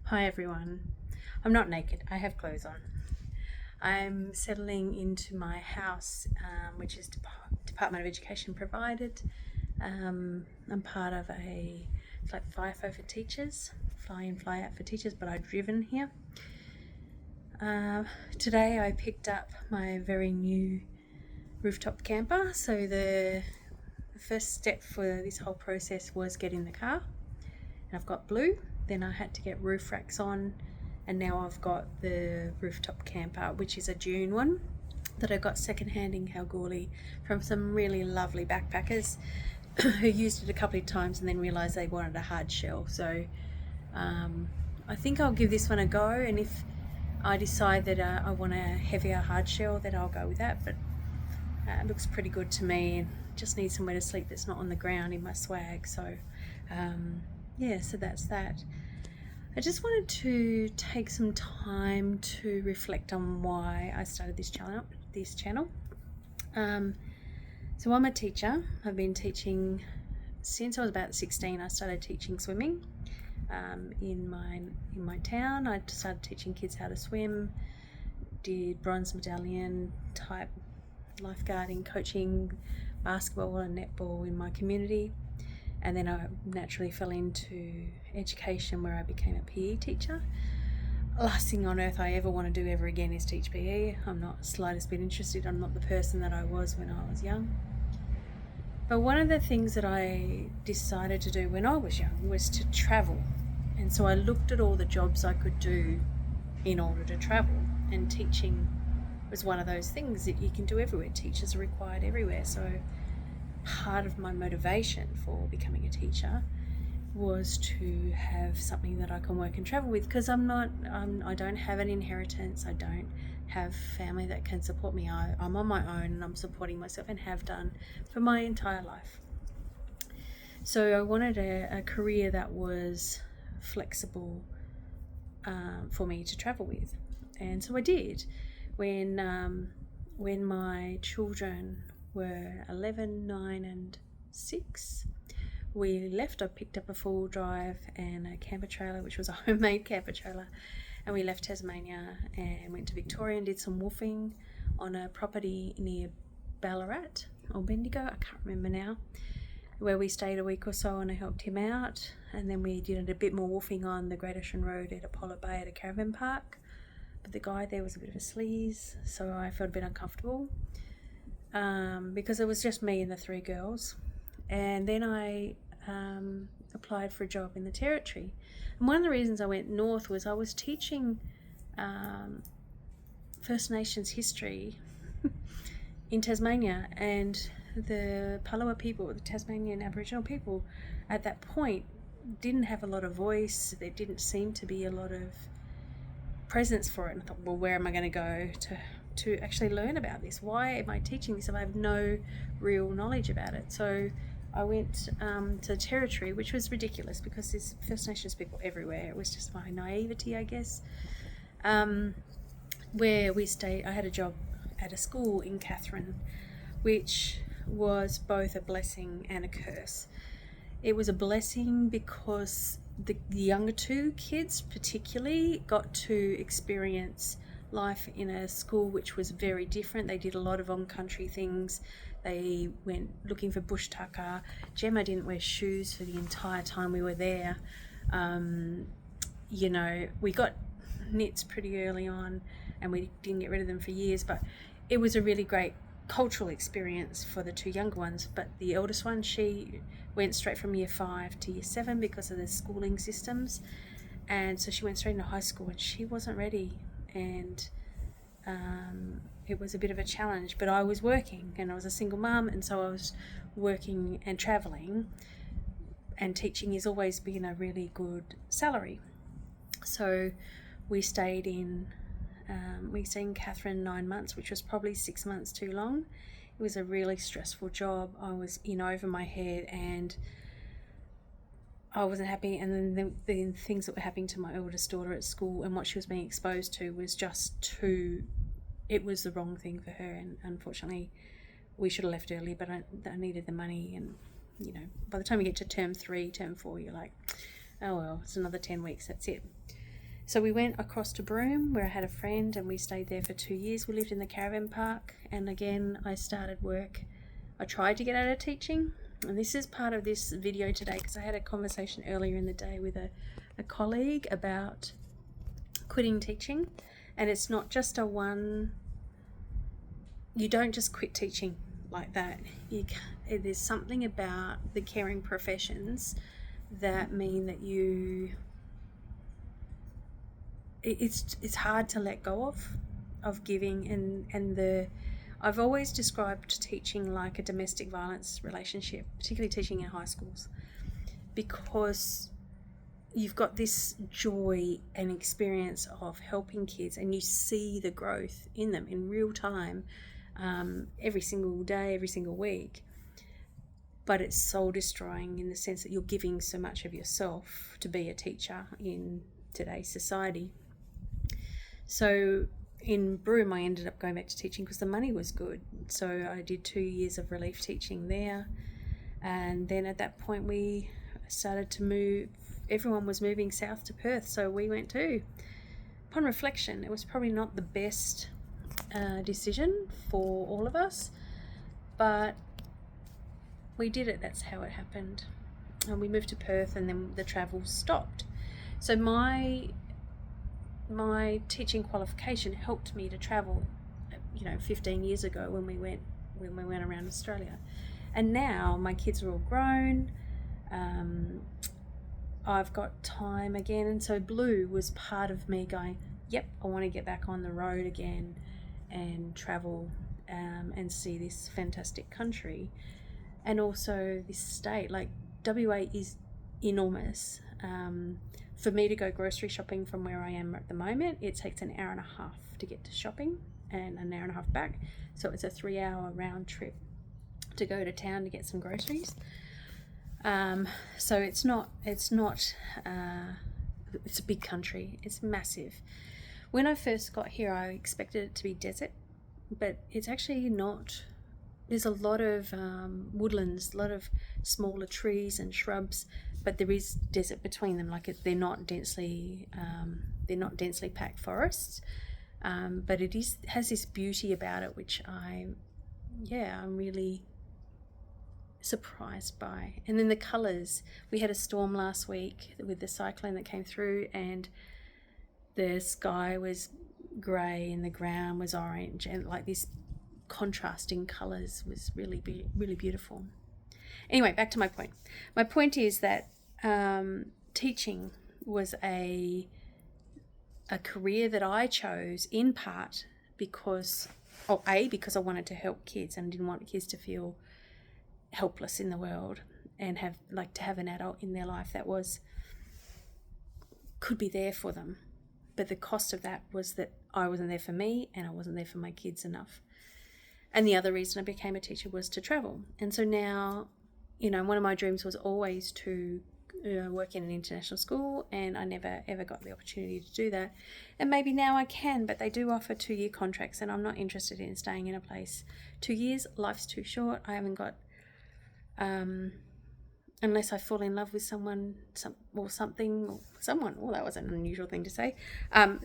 Hi everyone. I'm not naked, I have clothes on. I'm settling into my house, which is Department of Education provided. I'm part of it's like FIFO for teachers, fly in, fly out for teachers, but I've driven here. Today I picked up my very new rooftop camper. So the first step for this whole process was getting the car. And I've got blue, then I had to get roof racks on, and now I've got the rooftop camper, which is a June one that I got secondhand in Kalgoorlie from some really lovely backpackers who used it a couple of times and then realised they wanted a hard shell. So I think I'll give this one a go, and if I decide that I want a heavier hard shell, then I'll go with that. But it looks pretty good to me, and just need somewhere to sleep that's not on the ground in my swag. So yeah, so that's that. I just wanted to take some time to reflect on why I started this channel. So I'm a teacher. I've been teaching since I was about 16. I started teaching swimming in my town. I started teaching kids how to swim, did bronze medallion type lifeguarding, coaching basketball and netball in my community. And then I naturally fell into education, where I became a PE teacher. Last thing on earth I ever want to do ever again is teach PE. I'm not slightest bit interested. I'm not the person that I was when I was young. But one of the things that I decided to do when I was young was to travel. And so I looked at all the jobs I could do in order to travel. And teaching was one of those things that you can do everywhere. Teachers are required everywhere. So part of my motivation for becoming a teacher was to have something that I can work and travel with, because I don't have an inheritance. I don't have family that can support me. I'm on my own, and I'm supporting myself, and have done for my entire life. So I wanted a career that was flexible for me to travel with, and so I did. When my children were 11, 9 and 6, we left. I picked up a full drive and a camper trailer, which was a homemade camper trailer, and we left Tasmania and went to Victoria and did some woofing on a property near Ballarat or Bendigo, I can't remember now, where we stayed a week or so, and I helped him out. And then we did a bit more woofing on the Great Ocean Road at Apollo Bay at a caravan park, but the guy there was a bit of a sleaze, so I felt a bit uncomfortable because it was just me and the 3 girls. And then I applied for a job in the Territory. And one of the reasons I went north was I was teaching First Nations history in Tasmania, and the Palawa people, the Tasmanian Aboriginal people, at that point didn't have a lot of voice. There didn't seem to be a lot of presence for it. And I thought, well, where am I going to go to actually learn about this? Why am I teaching this if I have no real knowledge about it? So I went to the Territory, which was ridiculous because there's First Nations people everywhere. It was just my naivety, I guess. Where we stayed, I had a job at a school in Katherine, which was both a blessing and a curse. It was a blessing because the younger 2 kids particularly got to experience life in a school which was very different. They did a lot of on-country things. They went looking for bush tucker. Gemma didn't wear shoes for the entire time we were there. We got knits pretty early on, and we didn't get rid of them for years, but it was a really great cultural experience for the 2 younger ones. But the eldest one, she went straight from year 5 to year 7 because of the schooling systems, and so she went straight into high school, and she wasn't ready, and it was a bit of a challenge. But I was working, and I was a single mum, and so I was working and travelling, and teaching has always been a really good salary. So we stayed in Katherine 9 months, which was probably 6 months too long. It was a really stressful job. I was in over my head, and I wasn't happy. And then the things that were happening to my eldest daughter at school and what she was being exposed to was just it was the wrong thing for her. And unfortunately, we should have left early, but I needed the money. And, by the time you get to term 3, term 4, you're like, oh well, it's another 10 weeks, that's it. So we went across to Broome, where I had a friend, and we stayed there for 2 years. We lived in the caravan park, and again I started work. I tried to get out of teaching, and this is part of this video today because I had a conversation earlier in the day with a colleague about quitting teaching. And it's not just you don't just quit teaching like that. There's something about the caring professions that mean that it's hard to let go of giving, and I've always described teaching like a domestic violence relationship, particularly teaching in high schools, because you've got this joy and experience of helping kids, and you see the growth in them in real time, every single day, every single week. But it's soul destroying in the sense that you're giving so much of yourself to be a teacher in today's society. So in Broome, I ended up going back to teaching because the money was good. So I did 2 years of relief teaching there. And then at that point, we started to move. Everyone was moving south to Perth, so we went too. Upon reflection, it was probably not the best decision for all of us, but we did it. That's how it happened. And we moved to Perth, and then the travel stopped. So my teaching qualification helped me to travel, 15 years ago when we went around Australia. And now my kids are all grown. I've got time again, and so Blue was part of me going, yep, I want to get back on the road again and travel and see this fantastic country, and also this state. Like, WA is enormous. For me to go grocery shopping from where I am at the moment, it takes an hour and a half to get to shopping and an hour and a half back. So it's a 3-hour round trip to go to town to get some groceries. So it's a big country. It's massive. When I first got here, I expected it to be desert, but it's actually not. There's a lot of woodlands, a lot of smaller trees and shrubs, but there is desert between them. Like, they're not densely packed forests, but it has this beauty about it, which I'm really surprised by. And then the colours. We had a storm last week with the cyclone that came through, and the sky was grey and the ground was orange, and like this contrasting colours was really beautiful. Anyway, back to my point. My point is that teaching was a career that I chose in part because I wanted to help kids and didn't want kids to feel helpless in the world, and to have an adult in their life that could be there for them. But the cost of that was that I wasn't there for me, and I wasn't there for my kids enough. And the other reason I became a teacher was to travel. And so now, one of my dreams was always to work in an international school, and I never ever got the opportunity to do that. And maybe now I can, but they do offer 2-year contracts, and I'm not interested in staying in a place 2 years. Life's too short. I haven't got, unless I fall in love with someone, well, that was an unusual thing to say. A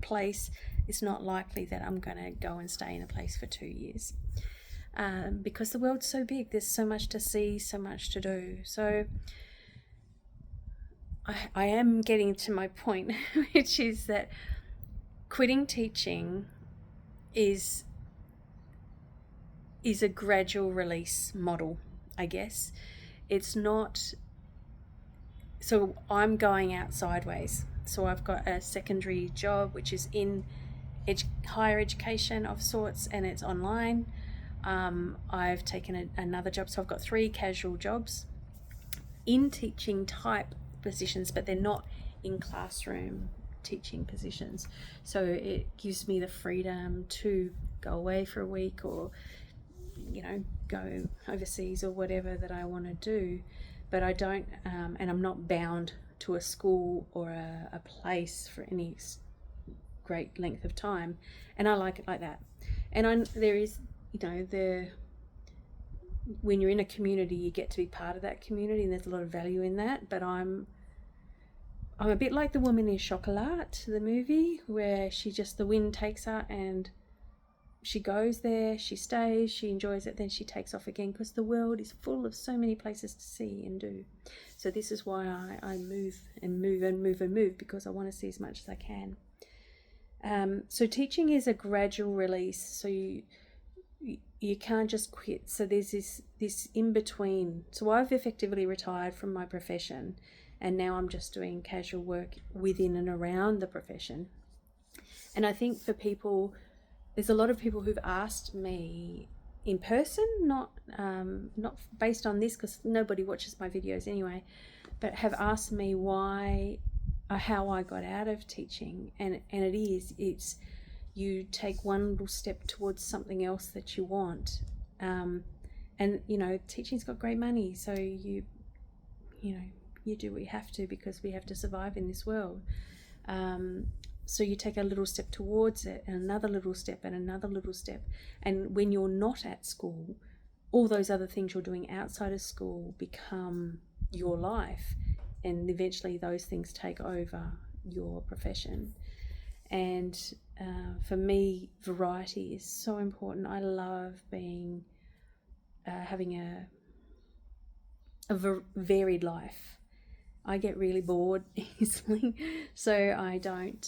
place, it's not likely that I'm going to go and stay in a place for 2 years, because the world's so big. There's so much to see, so much to do. So I am getting to my point, which is that quitting teaching is a gradual release model, I guess. It's not. So I'm going out sideways. So I've got a secondary job, which is in higher education of sorts, and it's online. I've taken another job. So I've got 3 casual jobs in teaching type positions, but they're not in classroom teaching positions. So it gives me the freedom to go away for a week, or go overseas, or whatever that I want to do. But I don't, and I'm not bound to a school or a place for any great length of time, and I like it like that. And there is, when you're in a community, you get to be part of that community, and there's a lot of value in that. But I'm a bit like the woman in Chocolat, the movie, where the wind takes her and she goes there, she stays, she enjoys it, then she takes off again, because the world is full of so many places to see and do. So this is why I move and move and move and move, because I want to see as much as I can. So teaching is a gradual release, so you can't just quit. So there's this in between. So I've effectively retired from my profession, and now I'm just doing casual work within and around the profession. And I think for people, there's a lot of people who've asked me in person, not based on this, because nobody watches my videos anyway, but have asked me how I got out of teaching. And it's you take one little step towards something else that you want. And teaching's got great money, so you do what you have to, because we have to survive in this world. So you take a little step towards it, and another little step, and another little step. And when you're not at school, all those other things you're doing outside of school become your life, and eventually those things take over your profession. And for me, variety is so important. I love having a varied life. I get really bored easily, so I don't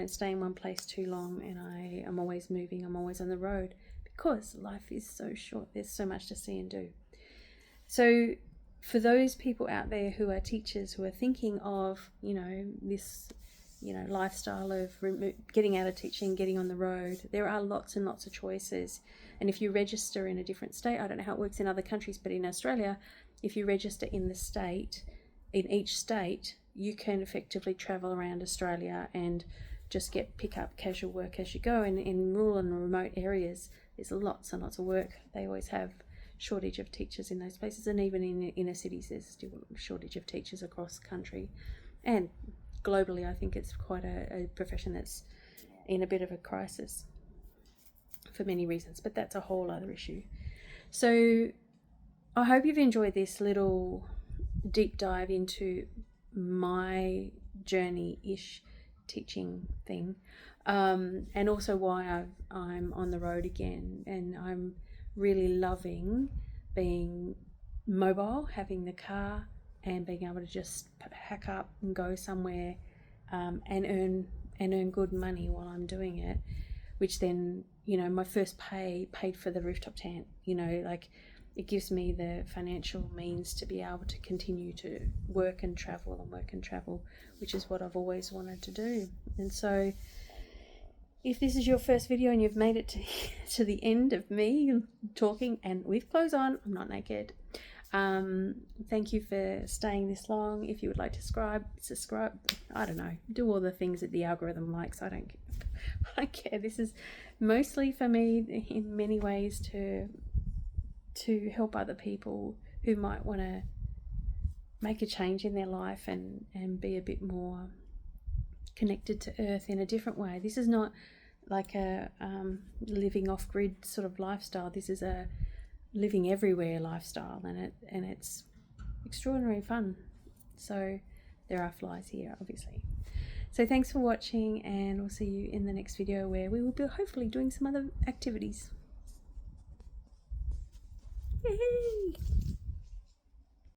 stay in one place too long, and I am always moving. I'm always on the road, because life is so short. There's so much to see and do. So for those people out there who are teachers, who are thinking of this lifestyle of getting out of teaching, getting on the road, there are lots and lots of choices. And if you register in a different state, I don't know how it works in other countries, but in Australia, if you register in each state, you can effectively travel around Australia and just pick up casual work as you go. And in rural and remote areas, there's lots and lots of work. They always have shortage of teachers in those places, and even in inner cities, there's still a shortage of teachers across the country. And globally, I think it's quite a profession that's in a bit of a crisis for many reasons, but that's a whole other issue. So I hope you've enjoyed this little deep dive into my journey-ish teaching thing, and also why I'm on the road again. And I'm really loving being mobile, having the car, and being able to just hack up and go somewhere and earn good money while I'm doing it, which then, my first paid for the rooftop tent. It gives me the financial means to be able to continue to work and travel, which is what I've always wanted to do. And so if this is your first video and you've made it to the end of me talking and with clothes on, I'm not naked, thank you for staying this long. If you would like to subscribe, I don't know, do all the things that the algorithm likes. I don't care. This is mostly for me, in many ways, to help other people who might want to make a change in their life and be a bit more connected to earth in a different way. This is not like a living off-grid sort of lifestyle. This is a living everywhere lifestyle, and it's extraordinary fun. So there are flies here, obviously. So thanks for watching, and we'll see you in the next video, where we will be hopefully doing some other activities. Yay!